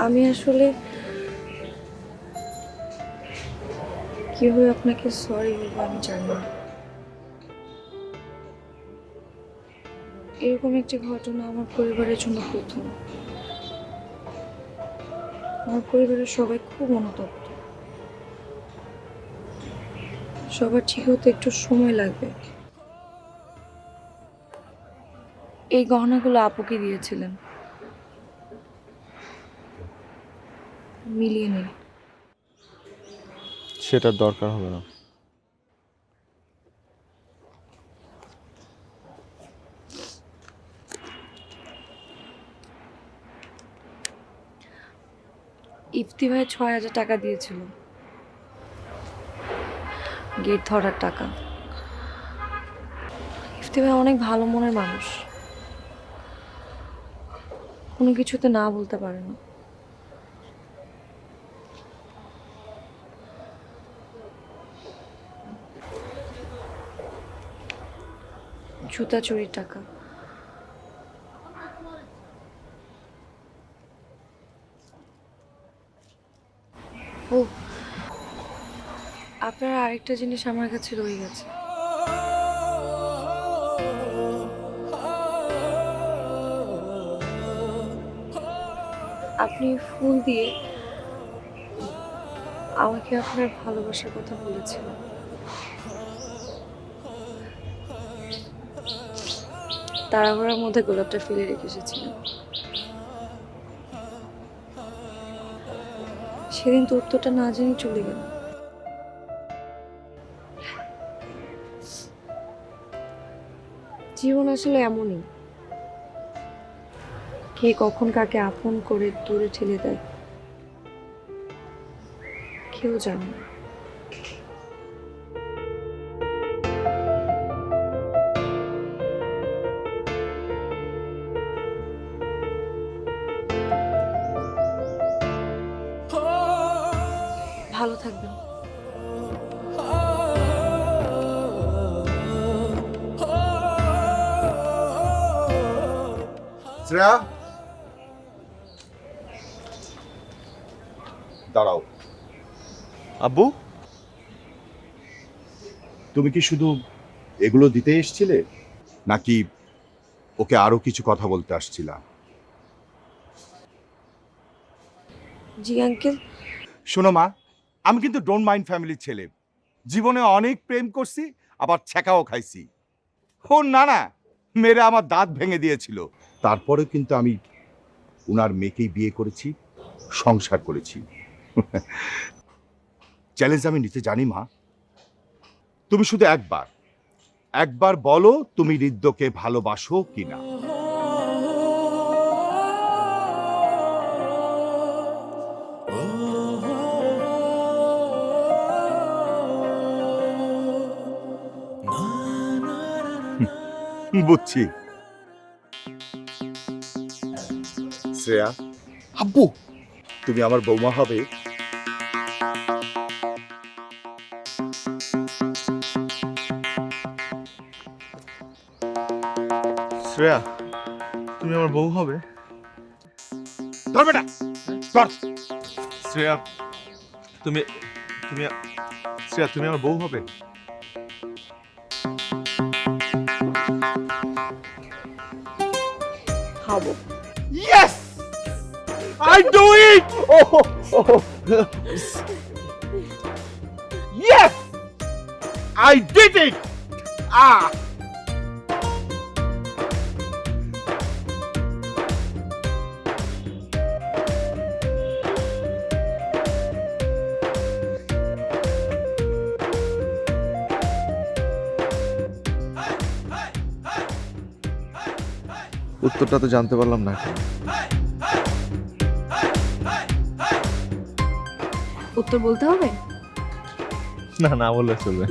আমি আসলে কিভাবে আপনাকে সরি বলবো আমি জানি না। এরকম একটি ঘটনা আমার পরিবারের জন্য প্রথম। আমার পরিবারের সবাই খুব অনুতপ্ত। সবার ঠিক হতে একটু সময় লাগবে। এই গহনাগুলো আপুকে দিয়েছিলেন, মিলিয়ে নিন। সেটার দরকার হবে না। ইফতি ভাই ৬,০০০ টাকা দিয়েছিল, গেট ধরার টাকা। ইফতি ভাই অনেক ভালো মনের মানুষ, কোনো কিছুতে না বলতে পারে না। জুতা চুরির টাকা। ও, আপনার আরেকটা জিনিস আমার কাছে রয়ে গেছে। আপনি ফুল দিয়ে আমাকে আপনার ভালোবাসার কথা বলেছিলেন। তাড়াহুড়োর মধ্যে গোলাপটা ফেলে রেখে এসেছিলেন। সেদিন তো উত্তরটা না জেনে চলে গেল। জীবন আসলে এমনই, কে কখন কাকে আপন করে দূরে ঠেলে দেয় কেউ জানে না। ভালো থাকবেন। শ্রেয়া, দাঁড়াও। আব্বু, তুমি কি শুধু এগুলো দিতে এসেছিলে নাকি ওকে আরো কিছু কথা বলতে আসছিলা? জি আঙ্কেল। শোনো মা, আমি কিন্তু ডোন্ট মাইন্ড ফ্যামিলির ছেলে। জীবনে অনেক প্রেম করছি, আবার ছ্যাঁকাও খাইছি। ও না না, মেয়েরা আমার দাঁত ভেঙে দিয়েছিল। তারপরে কিন্তু আমি উনার মেয়েকেই বিয়ে করেছি, সংসার করেছি। চ্যালেঞ্জ আমি নিতে জানি মা। তুমি শুধু একবার একবার বলো তুমি হৃদ্যকে ভালোবাসো কিনা। বুঝছি। শ্রেয়া, আব্বু, তুমি আমার বৌমা হবে। শ্রেয়া, তুমি আমার বউ হবে। ধরবে না, ধর। শ্রেয়া, তুমি তুমি শ্রেয়া, তুমি আমার বউ হবে। হব। Yes! I do it! Oh, oh. Yes! I did it! Ah! উত্তরটা তো জানতে পারলাম না। উত্তর বলতে হবে? না, না বললে চলবে।